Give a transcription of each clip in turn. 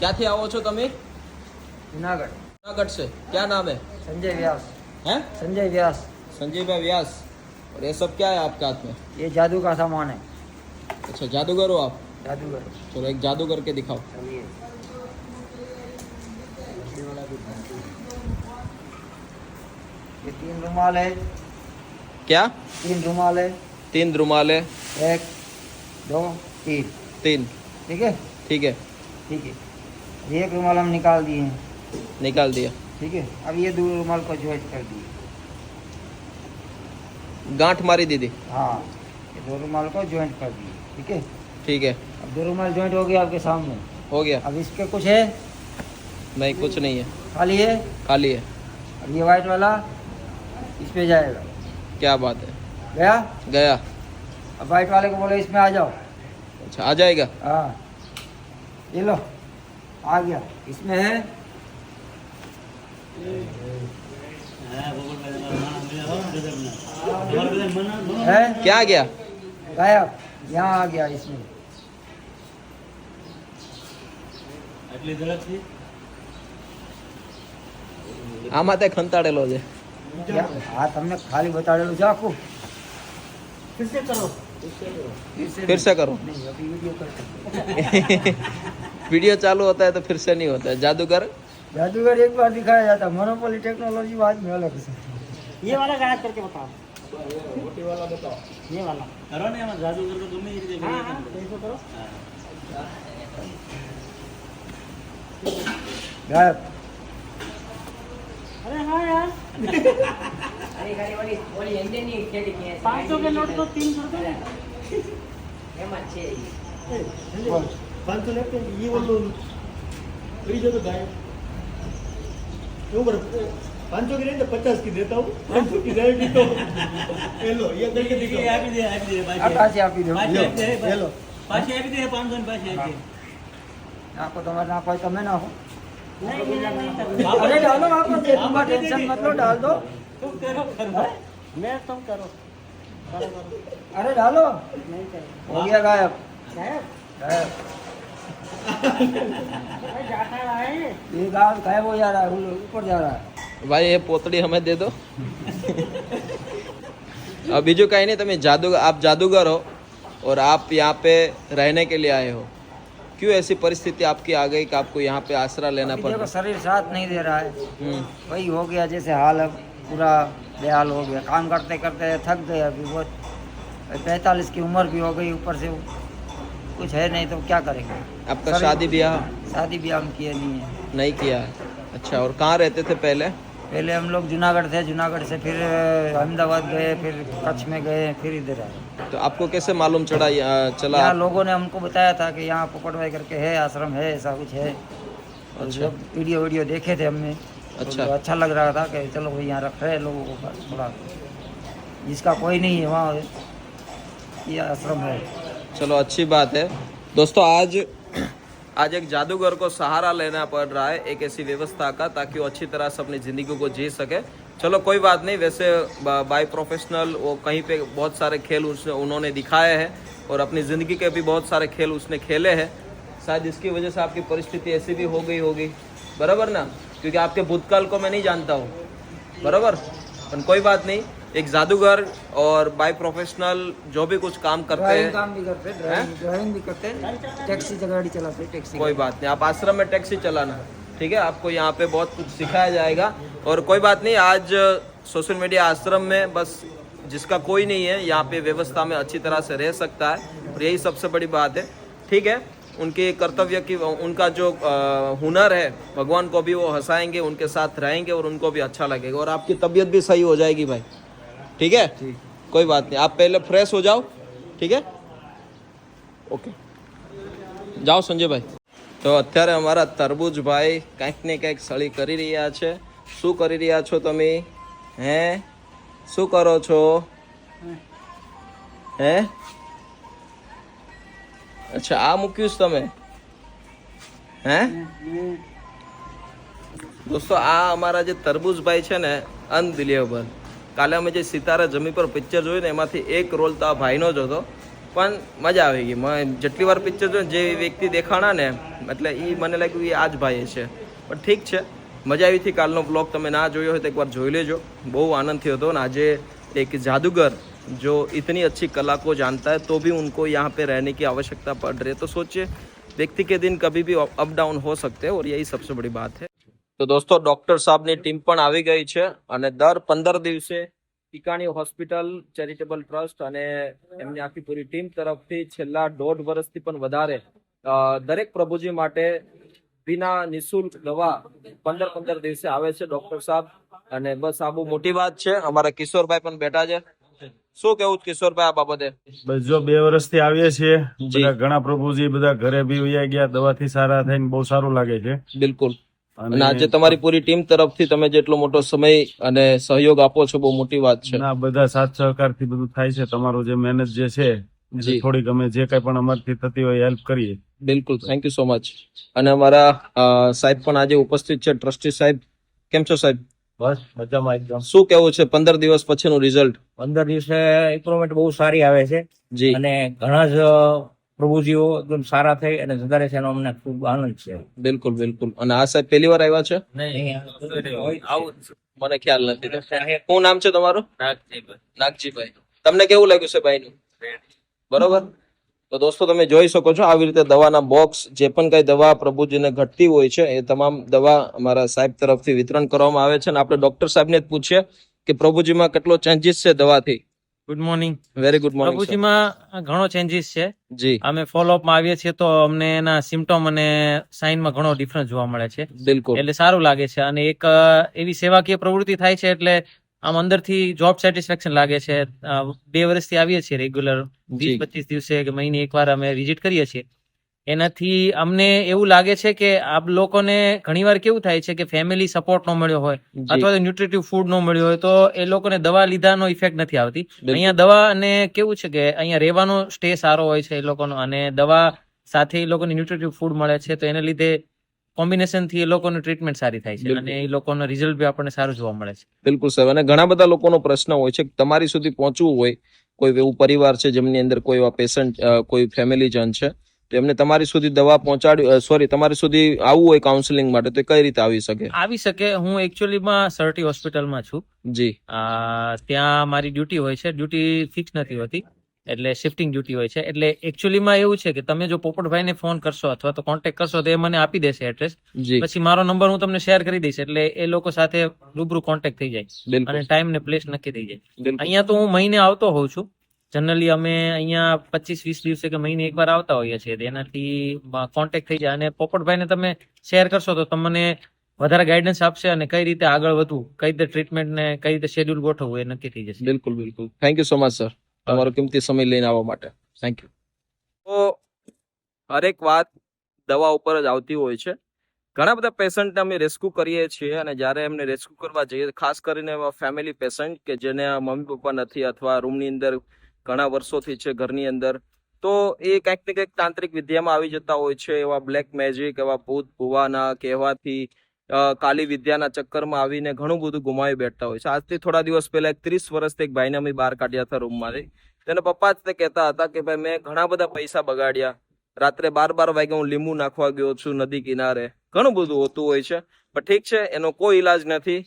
ક્યાંથી આવો છો તમે? जूनागढ़। जूनागढ़ से। क्या नाम है? संजय व्यास। हैं? संजय व्यास। संजय भाई व्यास। और ये सब क्या है आपके हाथ में? ये जादू का सामान है। अच्छा, जादूगर हो आप? जादूगर। चलो एक जादू करके दिखाओ। चलिए। ये 3 रुमाल है। क्या? 3 रुमाल है। 3 रुमाल है। 1 2 3। 3। ठीक है। ठीक है, ठीक है। अब 1 रुमाल हम निकाल दिए हैं। निकाल दिया। ठीक है। अब ये 2 रुमाल को ज्वाइंट कर दिए। गांठ मारी दीदी। हाँ, ये 2 रुमाल को ज्वाइंट कर दिए। ठीक है। ठीक है, अब 2 रुमाल ज्वाइंट हो गया आपके सामने। हो गया। अब इस पे कुछ है? नहीं, कुछ नहीं है, खाली है। खाली है। अब ये वाइट वाला इस पे जाएगा। क्या बात है, गया। गया। अब वाइट वाले को बोलो इसमें आ जाओ। अच्छा, आ जाएगा। हाँ, ये लो, आ गया। इसमें है क्या आ गया? गायब। यहाँ आ गया इसमें। આમાં તે ખંતાડેલો છે। हाँ, तुमने खाली बता दे आखू। फिर से करो। फिर से करो। नहीं, अभी वीडियो करते। वीडियो चालू होता है तो फिर से नहीं होता है। जादूगर जादूगर एक बार दिखाया जाता है, मोनोपोली टेक्नोलॉजी बाद में अलग से। ये वाला गायब करके बताओ। ये वाला करो ना, हम जादूगर को तुमने ये देखो। हां, इसको करो। गायब। अरे हाँ यार। अरे गाड़ी वाली इंडियन नहीं खेती की है। 500 के नोट तो 300 रुपए। ये अच्छे है। 500 लेते ये वो फ्री जो तो गायब। क्यों बरस 500 की नहीं तो 50 की देता हूँ। 500 की गारंटी तो ये लो, ये करके दिखाओ। आप ही दे पाछे आप ही दो। ये लो पाछे आप ही दे 500 पाछे आप ही। आपको तो ना कोई तो मैं ना हो। अरे डालो, आप दूंगा, टेंशन मत लो, डाल दो। तुम करो मैं तुम करो। अरे डालो। नहीं करो। हो गया गायब। गायब ये गायब हो जा रहा है, ऊपर जा रहा है। भाई ये पोतड़ी हमें दे दो। अब बीजू कहीं नहीं, તમે आप जादूगर हो और आप यहाँ पे रहने के लिए आए हो। क्यों ऐसी परिस्थिति आपकी आ गई कि आपको यहाँ पे आसरा लेना पड़ा? देखो शरीर साथ नहीं दे रहा है। वही हो गया जैसे हाल, अब पूरा बेहाल हो गया। काम करते करते थक गए। अभी बहुत 45 की उम्र भी हो गई, ऊपर से कुछ है नहीं तो क्या करेंगे। आपका शादी ब्याह? शादी ब्याह हम किए नहीं है। नहीं किया। अच्छा, और कहाँ रहते थे पहले? पहले हम लोग जूनागढ़ थे, जूनागढ़ से फिर अहमदाबाद गए, फिर कच्छ में गए, फिर इधर आए। तो आपको कैसे मालूम चला? यहाँ लोगों ने हमको बताया था कि यहाँ पोपटवाई करके है, आश्रम है, ऐसा कुछ है। और अच्छा। जब वीडियो देखे थे हमने, अच्छा। तो अच्छा लग रहा था कि चलो भाई यहाँ रख रहे हैं लोगों को थोड़ा, जिसका कोई नहीं है वहाँ ये आश्रम है। चलो, अच्छी बात है। दोस्तों, आज एक जादूगर को सहारा लेना पड़ रहा है, एक ऐसी व्यवस्था का, ताकि वो अच्छी तरह से अपनी ज़िंदगी को जी सके। चलो कोई बात नहीं। वैसे बाय प्रोफेशनल वो कहीं पे बहुत सारे खेल उन्होंने दिखाए हैं और अपनी ज़िंदगी के भी बहुत सारे खेल उसने खेले हैं। शायद इसकी वजह से आपकी परिस्थिति ऐसी भी हो गई होगी, बराबर ना? क्योंकि आपके भूतकाल को मैं नहीं जानता हूँ, बराबर। पर कोई बात नहीं, एक जादूगर और बाय प्रोफेशनल जो भी कुछ काम करते हैं, काम भी करते हैं, ड्राइविंग भी करते हैं, टैक्सी गाड़ी चलाते हैं, टैक्सी। कोई बात नहीं, आप आश्रम में टैक्सी चलाना, ठीक है? आपको यहाँ पे बहुत कुछ सिखाया जाएगा। और कोई बात नहीं, आज सोशल मीडिया आश्रम में बस जिसका कोई नहीं है यहाँ पे व्यवस्था में अच्छी तरह से रह सकता है, और यही सबसे बड़ी बात है, ठीक है? उनके कर्तव्य की, उनका जो हुनर है, भगवान को भी वो हंसाएंगे, उनके साथ रहेंगे और उनको भी अच्छा लगेगा, और आपकी तबीयत भी सही हो जाएगी भाई, ठीक है? कोई बात नहीं, आप पहले फ्रेश हो जाओ, ठीक है? ओके, જાઓ સંજયભાઈ। તો અત્યારે અમારા તરબૂચભાઈ કંઈક ને કંઈક સળી કરી રહ્યા છે। શું કરી રહ્યા છો તમે? હે, શું કરો છો? હે, અચ્છા, આ મૂક્યું છે તમે? હે દોસ્તો, આ અમારા જે તરબૂચભાઈ છે ને, અનબિલિવેબલ। કાલે અમે જે સિતારા જમી પર પિક્ચર જોયું ને, એમાંથી એક રોલ તો આ ભાઈનો જ હતો। પણ મજા આવી ગઈ. મેં જેટલી વાર પિક્ચર જોયું જે વ્યક્તિ દેખાણા ને એટલે એ મને લાગ્યું એ આ જ ભાઈ છે. પણ ઠીક છે, મજા આવી હતી. કાલનો બ્લોગ તમે ના જોયો હોય તો એકવાર જોઈ લેજો, બહુ આનંદ થયો હતો. ને આજે एक जादूगर जो इतनी अच्छी कला को जानता है तो भी उनको यहाँ पे रहने की आवश्यकता पड़ रही है, तो सोचिए व्यक्ति के दिन कभी भी अप डाउन हो सकते हैं और यही सबसे बड़ी बात है. તો દોસ્તો ડોક્ટર સાહેબની ટીમ પણ આવી ગઈ છે અને દર 15 દિવસે ટીકાણી હોસ્પિટલ ચેરિટેબલ ટ્રસ્ટ અને એમની આખી પૂરી ટીમ તરફથી છેલ્લા 1.5 વર્ષથી પણ વધારે દરેક પ્રભુજી માટે વિના નિઃશુલ્ક દવા 15 દિવસે આવે છે ડોક્ટર સાહેબ. અને બસ આ બહુ મોટી વાત છે. અમારા કિશોરભાઈ પણ બેઠા છે. શું કેવું કિશોરભાઈ આ બાબતે? બસ જો 2 વર્ષથી આવીએ છીએ, બધા ઘણા પ્રભુજી બધા ઘરે બી વયા ગયા, દવાથી સારા થઈને બહુ સારું લાગે છે. બિલકુલ. અને આજે તમારી પૂરી ટીમ તરફથી તમે જેટલો મોટો સમય અને સહયોગ આપો છો બહુ મોટી વાત છે. ના, બધા સાથ સહકારથી બધું થાય છે. તમારું જે મહેનત જે છે થોડીક અમે જે કઈ પણ અમારથી થતી હોય હેલ્પ કરીએ. બિલકુલ, થેન્ક યુ સો મચ. અને અમારા સાહેબ પણ આજે ઉપસ્થિત છે, ટ્રસ્ટી સાહેબ. કેમ છો સાહેબ? બસ મજામાં એકદમ. શું કેવું છે 15 દિવસ પછીનું રિઝલ્ટ? 15 દિવસે ઇમ્પ્રુવમેન્ટ બહુ સારી આવે છે જી. અને ઘણા જ પ્રભુજીઓ એકદમ સારા થઈ અને સુધારે છે એનો અમને ખૂબ આનંદ છે. બિલકુલ બિલકુલ. અને આ સાહેબ પહેલી વાર આવ્યા છે? આવું મને ખ્યાલ નથી. શું નામ છે તમારું? નાગજીભાઈ. નાગજીભાઈ. તમને કેવું લાગ્યું છે ભાઈનું? બરોબર. તો દોસ્તો તમે જોઈ શકો છો આવી રીતે દવાના બોક્સ, જે પણ કઈ દવા પ્રભુજીને ઘટતી હોય છે એ તમામ દવા અમારા સાહેબ તરફથી વિતરણ કરવામાં આવે છે. અને આપણે ડોક્ટર સાહેબને જ પૂછીએ કે પ્રભુજીમાં કેટલો ચેન્જીસ છે દવાથી. Good morning. Very good morning. પ્રભુજીમાં ઘણો ચેન્જીસ છે. જી. અમે ફોલોઅપમાં આવીએ છીએ તો અમને એના સિમ્ટોમ અને સાઇનમાં ઘણો ડિફરન્સ જોવા મળે છે. બિલકુલ. એટલે સારું લાગે છે. અને એક એવી સેવાકીય પ્રવૃત્તિ થાય છે એટલે આમ અંદરથી જોબ સેટિસ્ફેક્શન લાગે છે. 2 વર્ષથી આવીએ છીએ રેગ્યુલર, 20-25 દિવસે કે મહિને એકવાર અમે વિઝિટ કરીએ છીએ. એનાથી અમને એવું લાગે છે કે આપ લોકોને ઘણીવાર કેવું થાય છે કે ફેમિલી સપોર્ટ ન મળ્યો હોય અથવા તો ન્યુટ્રિટિવ ફૂડ ન મળ્યો હોય તો એ લોકોને દવા લીધાનો ઇફેક્ટ નથી આવતી. અહીંયા દવા અને કેવું છે કે અહીંયા રહેવાનો સ્ટે સારો હોય છે એ લોકોનો, અને દવા સાથે એ લોકોને ન્યુટ્રિટિવ ફૂડ મળે છે તો એને લીધે કોમ્બિનેશન થી એ લોકોની ટ્રીટમેન્ટ સારી થાય છે અને એ લોકોનો રિઝલ્ટ બી આપણને સારું જોવા મળે છે. બિલકુલ સાહેબ. અને ઘણા બધા લોકોનો પ્રશ્ન હોય છે કે તમારી સુધી પહોંચવું હોય, કોઈ એવું પરિવાર છે જેમની અંદર કોઈ એવા પેશન્ટ, કોઈ ફેમિલી જન છે તો એમને તમારી સુધી દવા પહોંચાડવી, તમારી સુધી આવવું હોય કાઉન્સેલિંગ માટે તો કઈ રીતે આવી શકે? આવી શકે. હું એકચ્યુઅલીમાં સરટી હોસ્પિટલમાં છું. જી. ત્યાં મારી ડ્યુટી હોય છે. ડ્યુટી ફિક્સ નથી હોતી, એટલે શિફ્ટિંગ ડ્યુટી હોય છે. એટલે એકચ્યુઅલીમાં એવું છે કે તમે જો પોપટભાઈને ફોન કરશો અથવા તો કોન્ટેક્ટ કરશો તો એ મને આપી દેશે એડ્રેસ. પછી મારો નંબર હું તમને શેર કરી દઈશ, એટલે એ લોકો સાથે રૂબરૂ કોન્ટેક્ટ થઈ જાય અને ટાઈમ ને પ્લેસ નક્કી થઈ જાય. અહીંયા તો હું મહિને આવતો હોઉં છું. જનરલી અમે અહીંયા 25-20 દિવસે કે મહિને એકવાર આવતા હોઈએ છીએ. એનાથી કોન્ટેક્ટ થઈ જાય અને પોપટભાઈને તમે શેર કરશો તો તમને વધારે ગાઈડન્સ આપશે અને કઈ રીતે આગળ વધવું, કઈ રીતે ટ્રીટમેન્ટ ને કઈ રીતે શેડ્યુલ ગોઠવવું એ નક્કી થઈ જશે. બિલકુલ બિલકુલ. Thank you so much sir, તમારો કિંમતી સમય લઈને આવવા માટે. Thank you. તો હરેક વાત દવા ઉપર જ આવતી હોય છે. ઘણા બધા પેશન્ટને અમે રેસ્ક્યુ કરીએ છીએ અને જ્યારે એમને રેસ્ક્યુ કરવા જઈએ, ખાસ કરીને એવા ફેમિલી પેશન્ટ કે જેને મમ્મી પપ્પા નથી અથવા રૂમની અંદર ઘણા વર્ષોથી છે ઘરની અંદર, તો એ કંઈક ને કંઈક તાંત્રિક વિદ્યામાં આવી જતા હોય છે. એવા બ્લેક મેજિક, એવા ભૂત ભુવાના કહેવાથી, કાલી વિદ્યાના ચક્કરમાં આવીને ઘણું બધું ગુમાવી બેઠતા હોય છે. આજથી થોડા દિવસ પહેલા 30 વર્ષથી એક ભાઈને અમે બહાર કાઢ્યા હતા રૂમમાંથી. તેના પપ્પા જ તે કહેતા હતા કે ભાઈ મેં ઘણા બધા પૈસા બગાડ્યા, રાત્રે 12 વાગે હું લીંબુ નાખવા ગયો છું નદી કિનારે. ઘણું બધું હોતું હોય છે. પણ ઠીક છે, એનો કોઈ ઈલાજ નથી.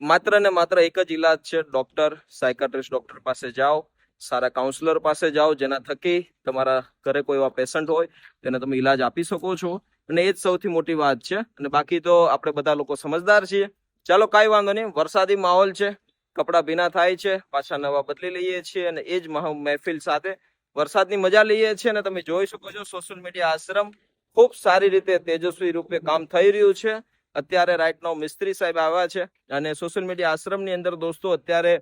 માત્ર ને માત્ર એક જ ઈલાજ છે, ડોક્ટર, સાયકાટ્રિસ્ટ ડોક્ટર પાસે જાઓ, સારા કાઉન્સલર પાસે જાઓ, જેના થકી તમારા ઘરે કોઈ એવા પેશન્ટ હોય તેને તમે ઈલાજ આપી શકો છો. અને એ જ સૌથી મોટી વાત છે. અને બાકી તો આપણે બધા લોકો સમજદાર છીએ. ચાલો કાંઈ વાંધો નહીં, વરસાદી માહોલ છે, કપડાં ભીના થાય છે, પાછા નવા બદલી લઈએ છીએ અને એ જ મહેફિલ સાથે વરસાદની મજા લઈએ છીએ. અને તમે જોઈ શકો છો સોશિયલ મીડિયા આશ્રમ ખૂબ સારી રીતે તેજસ્વી રૂપે કામ થઈ રહ્યું છે. અત્યારે રાઈટ નાઉ મિસ્ત્રી સાહેબ આવ્યા છે અને સોશિયલ મીડિયા આશ્રમની અંદર દોસ્તો અત્યારે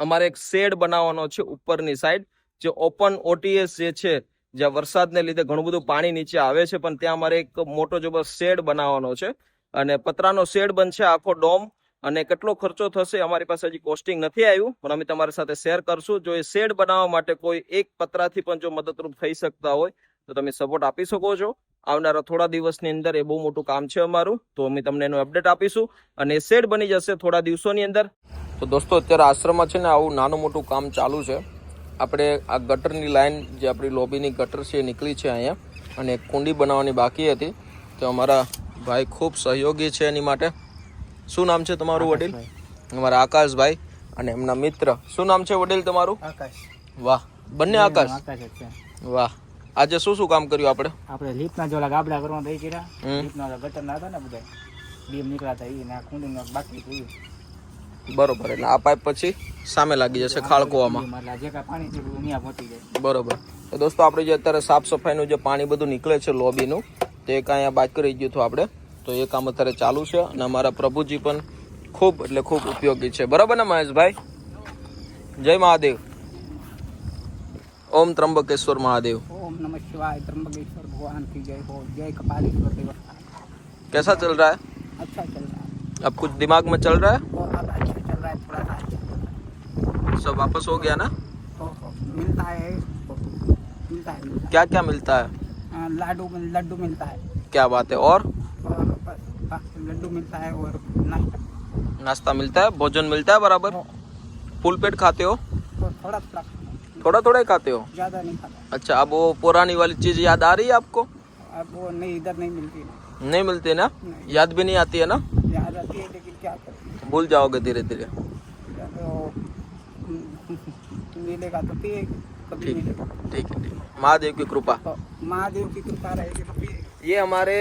અમારે એક શેડ બનાવવાનો છે ઉપરની સાઈડ, જે ઓપન ઓટીએસ જે છે, જ્યાં વરસાદને લીધે ઘણું બધું પાણી નીચે આવે છે, પણ ત્યાં અમારે એક મોટો જબરદસ્ત શેડ બનાવવાનો છે અને પતરાનો શેડ બનશે, આખો ડોમ. અને કેટલો ખર્ચો થશે અમારી પાસે હજી કોસ્ટિંગ નથી આવ્યું, પણ અમે તમારી સાથે શેર કરશું. જો એ શેડ બનાવવા માટે કોઈ એક પતરાથી પણ જો મદદરૂપ થઈ શકતા હોય તો તમે સપોર્ટ આપી શકો છો. આવનારા થોડા દિવસની અંદર એ બહુ મોટું કામ છે અમારું, તો અમે તમને એનું અપડેટ આપીશું અને એ શેડ બની જશે થોડા દિવસોની અંદર. તો દોસ્તો અત્યારે આશ્રમમાં છે ને આવું નાનું મોટું કામ ચાલુ છે. આપણે આ ગટરની લાઈન જે આપણી લોબીની ગટર છે એ નીકળી છે અહીંયા, અને એક કુંડી બનાવવાની બાકી હતી. તો અમારા ભાઈ ખૂબ સહયોગી છે એની માટે. શું નામ છે તમારું વડીલ? અમારા આકાશભાઈ અને એમના મિત્ર. શું નામ છે વડીલ તમારું? આકાશ. વાહ, બંને આકાશ. આકાશ જ છે. વાહ. આજે શું શું કામ કર્યું આપણે? આપણે લીપના જોલા ગાબડા કરવા દઈ કર્યા. હમ. લીપના ગટર ના હતા ને બધા બીમ નીકળાતા એ ને આ કુંડીમાં બાકી થયું. બરોબર, એટલે આ પાઇપ પછી સામે લાગી જશે ખાળકુવામાં. એટલે જે કાંઈ પાણી છે બધું ત્યાં પહોંચી જાય. બરોબર. તો દોસ્તો આપણે જે અત્યારે સાફ સફાઈનું જે પાણી બધું નીકળે છે લોબીનું, તે એક અહીંયા બાકી રહી ગયું હતું આપણે, તો એ કામ અત્યારે ચાલુ છે. અને અમારા પ્રભુજી પણ ખૂબ એટલે ખૂબ ઉપયોગી છે. બરાબર ને મહેશભાઈ? જય મહાદેવ. ઓમ ત્રંબકેશ્વર મહાદેવ. ओम नमः शिवाय त्र्यंबकेश्वर भगवान की जय हो, जय कपालीश्वर देवता। कैसा चल रहा है? अच्छा चल रहा है अब कुछ दिमाग में चल रहा है? और अब अच्छा चल रहा है, थोड़ा सा अच्छा चल रहा सब वापस हो गया ना? है। मिलता है मिलता है क्या क्या मिलता है? लड्डू मिलता है क्या बात है? और बस लड्डू मिलता है और नाश्ता नाश्ता मिलता है, भोजन मिलता है बराबर? फुल पेट खाते हो? तो थोड़ा थोड़ा थोड़ा थोड़ा ही खाते हो? ज़्यादा नहीं खाता। अच्छा, अब वो पुरानी वाली चीज याद आ रही है आपको? अब वो नहीं, इधर नहीं मिलती ना। नहीं मिलती ना? याद भी नहीं आती है ना? याद आती है लेकिन क्या करें, भूल जाओगे धीरे धीरे. तो मिलेगा तो पिएगा, कभी ठीक मिलेगा ठीक है, ठीक. महादेव की कृपा. तो महादेव की कृपा रहेगी तो पिएगा। ये हमारे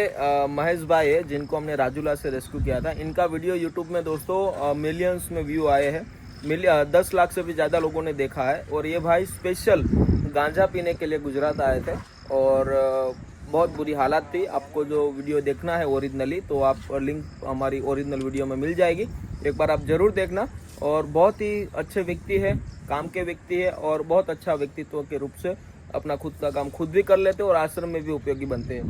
महेश भाई है, जिनको हमने राजूला से रेस्क्यू किया था. इनका वीडियो यूट्यूब में दोस्तों मिलियंस में व्यू आए हैं. 10 लाख से भी ज़्यादा लोगों ने देखा है. और ये भाई स्पेशल गांजा पीने के लिए गुजरात आए थे और बहुत बुरी हालत थी. आपको जो वीडियो देखना है ओरिजिनली, तो आप लिंक हमारी ओरिजिनल वीडियो में मिल जाएगी, एक बार आप ज़रूर देखना. और बहुत ही अच्छे व्यक्ति है, काम के व्यक्ति है, और बहुत अच्छा व्यक्तित्व के रूप से अपना खुद का काम खुद भी कर लेते हैं और आश्रम में भी उपयोगी बनते हैं.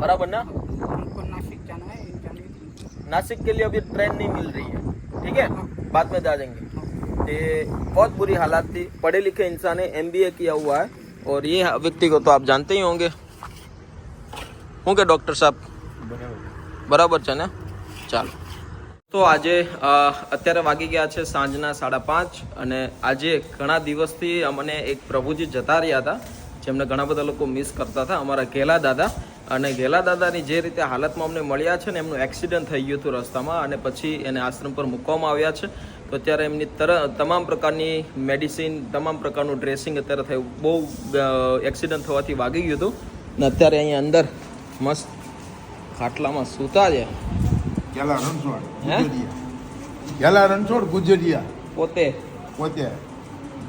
बराबर ना? हमको नासिक जाना है, नासिक के लिए अभी ट्रेन नहीं मिल रही है, ठीक है, बाद में जा जाएंगे. ये बहुत बुरी हालात थी. पढ़े लिखे इंसान है, MBA किया हुआ है. और ये व्यक्ति को तो आप जानते ही होंगे. होंगे डॉक्टर साहब? બરાબર છે ને? ચાલો. તો આજે અત્યારે વાગી ગયા છે સાંજના 5:30, અને આજે ઘણા દિવસથી અમને એક પ્રભુજી જતા રહ્યા હતા, જેમને ઘણા બધા લોકો મિસ કરતા હતા, અમારા ઘેલા દાદા. અને ઘેલા દાદાની જે રીતે હાલતમાં અમને મળ્યા છે ને, એમનું એક્સિડન્ટ થઈ ગયું હતું રસ્તામાં, અને પછી એને આશ્રમ પર મૂકવામાં આવ્યા છે. તો અત્યારે એમની તમામ પ્રકારની મેડિસિન, તમામ પ્રકારનું ડ્રેસિંગ અત્યારે થયું. બહુ એક્સિડન્ટ થવાથી વાગી ગયું હતું, ને અત્યારે અહીંયા અંદર મસ્ત ખાટલામાં સૂતા છે. ગેલા રણછોડ હે? ગુજરિયા. ગેલા રણછોડ ગુજરિયા પોતે પોતે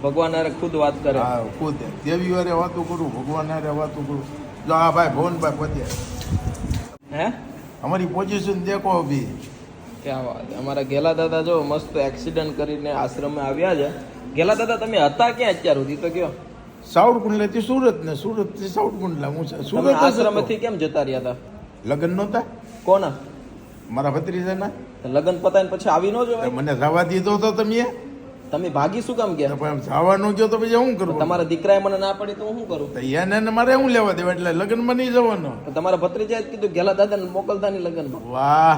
ભગવાન હારે ખુદ વાત કરે. હા પોતે દેવી વારે વાતો કરું, ભગવાન હારે વાતો કરું. જો આ ભાઈ ભવનભાઈ પોતે હે, અમારી પોઝિશન દેખો અભી. ક્યાં વાત. અમારા ગેલા દાદા જો મસ્ત એક્સિડન્ટ કરીને આશ્રમમાં આવ્યા છે. ગેલા દાદા તમે હતા ક્યાં અત્યાર સુધી તો કયો? સાઉથ કુંડલેથી સુરત ને સુરત થી સાઉથ કુંડલા. હું તમે સુરત જ હતો. આશ્રમથી કેમ જતા રહ્યા હતા? લગ્ન નહોતા કોના મારા ભત્રીજાના. લગ્ન પતાઈને પછી આવી ન તો જવાય? મને જવા દીધો તો તમે તમે ભાગી શું કામ ગયા? પણ જવા ન ગયો તો પછી હું કરું? તમારા દીકરાએ મને ના પડી તો હું શું કરું? તો એને ને મારે શું લેવા દેવા? એટલે લગ્નમાં નહીં જવાનો. તો તમારા ભત્રીજાએ જ કીધું ગેલા દાદાને મોકલતા નહીં લગ્નમાં. વાહ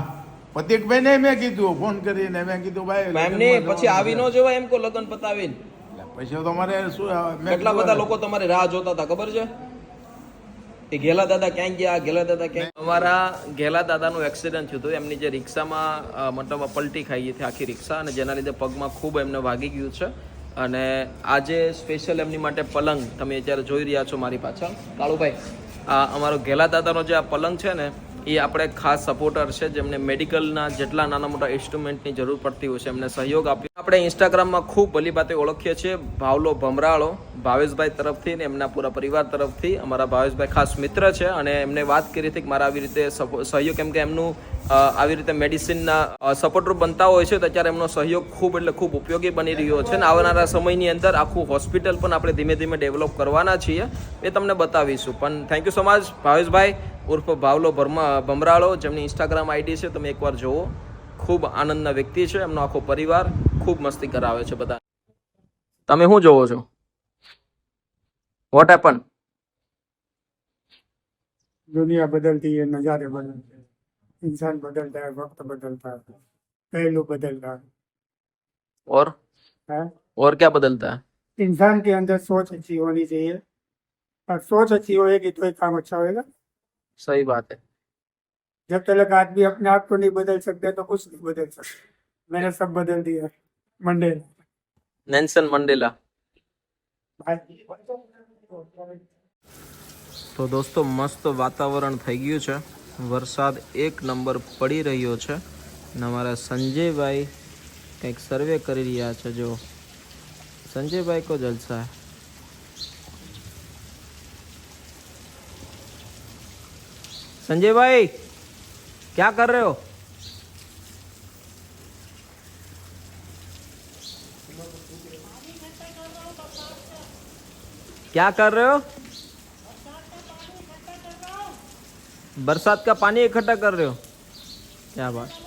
પ્રત્યેકભાઈ ને મેં કીધું ફોન કરીને, મેં કીધું ભાઈ એમની લગ્નમાં પછી આવી ન જવાનું. જવાય એમ કો લગ્ન પતાવીને. પછી તો મારે શું મેં કેટલા કીધું, બધા લોકો તમારી રાહ જોતા હતા ખબર છે? એ ઘેલા દાદા ક્યાં ગયા, ઘેલા દાદા ક્યાં? અમારા ઘેલા દાદાનું એક્સિડન્ટ થયું હતું. એમની જે રિક્ષામાં મતલબ પલટી ખાઈ ગઈ હતી આખી રિક્ષા, અને જેના લીધે પગમાં ખૂબ એમને વાગી ગયું છે. અને આજે સ્પેશિયલ એમની માટે પલંગ તમે અત્યારે જોઈ રહ્યા છો મારી પાછળ. કાળુભાઈ, આ અમારો ઘેલા દાદાનો જે આ પલંગ છે ને, એ આપણે ખાસ સપોર્ટર છે, જેમને મેડિકલના જેટલા નાના મોટા ઇન્સ્ટ્રુમેન્ટની જરૂર પડતી હોય છે એમને સહયોગ આપ્યો. આપણે ઇન્સ્ટાગ્રામમાં ખૂબ ભલી બાતે ઓળખીએ છીએ. ભાવલો ભમરાળો ભાવેશભાઈ તરફથી ને એમના પૂરા પરિવાર તરફથી અમારા ભાવેશભાઈ ખાસ મિત્ર છે, અને એમને વાત કરી હતી કે મારા આવી રીતે સહયોગ, કેમ કે એમનું આવી રીતે મેડિસિનના સપોર્ટરૂપ બનતા હોય છે, તો અત્યારે એમનો સહયોગ ખૂબ એટલે ખૂબ ઉપયોગી બની રહ્યો છે. અને આવનારા સમયની અંદર આખું હોસ્પિટલ પણ આપણે ધીમે ધીમે ડેવલપ કરવાના છીએ, એ તમને બતાવીશું. પણ થેન્ક યુ સો મચ ભાવેશભાઈ ઉર્ફ ભાવલો ભમરાળો, જેમની ઇન્સ્ટાગ્રામ આઈડી છે, તમે એકવાર જુઓ. ખૂબ આનંદના વ્યક્તિ છે, એમનો આખો પરિવાર ખૂબ મસ્તી કરાવે છે બધા. તમે શું જોવો છો? What happen? दुनिया बदलती है, नज़ारे बदलते हैं, इंसान बदलता है, वक्त बदलता है, पहलू बदलता है। और हैं? और क्या बदलता है? इंसान के अंदर सोच अच्छी होनी चाहिए, और सोच अच्छी होएगी तो ही काम अच्छा होएगा। सही बात है। जब तक आदमी अपने आप को नहीं बदल सकते तो कुछ नहीं बदल सकते। मैंने सब बदल दिया। Mandela Nelson Mandela. भाई। તો દોસ્તો મસ્ત વાતાવરણ થઈ ગયું છે, વરસાદ એક નંબર પડી રહ્યો છે અને અમારા સંજયભાઈ કંઈક સર્વે કરી રહ્યા છે। જો સંજયભાઈ કો જલસા है। संजय भाई क्या कर रहे हो? क्या कर रहे हो? बरसात का पानी इकट्ठा कर रहे हो? क्या बात।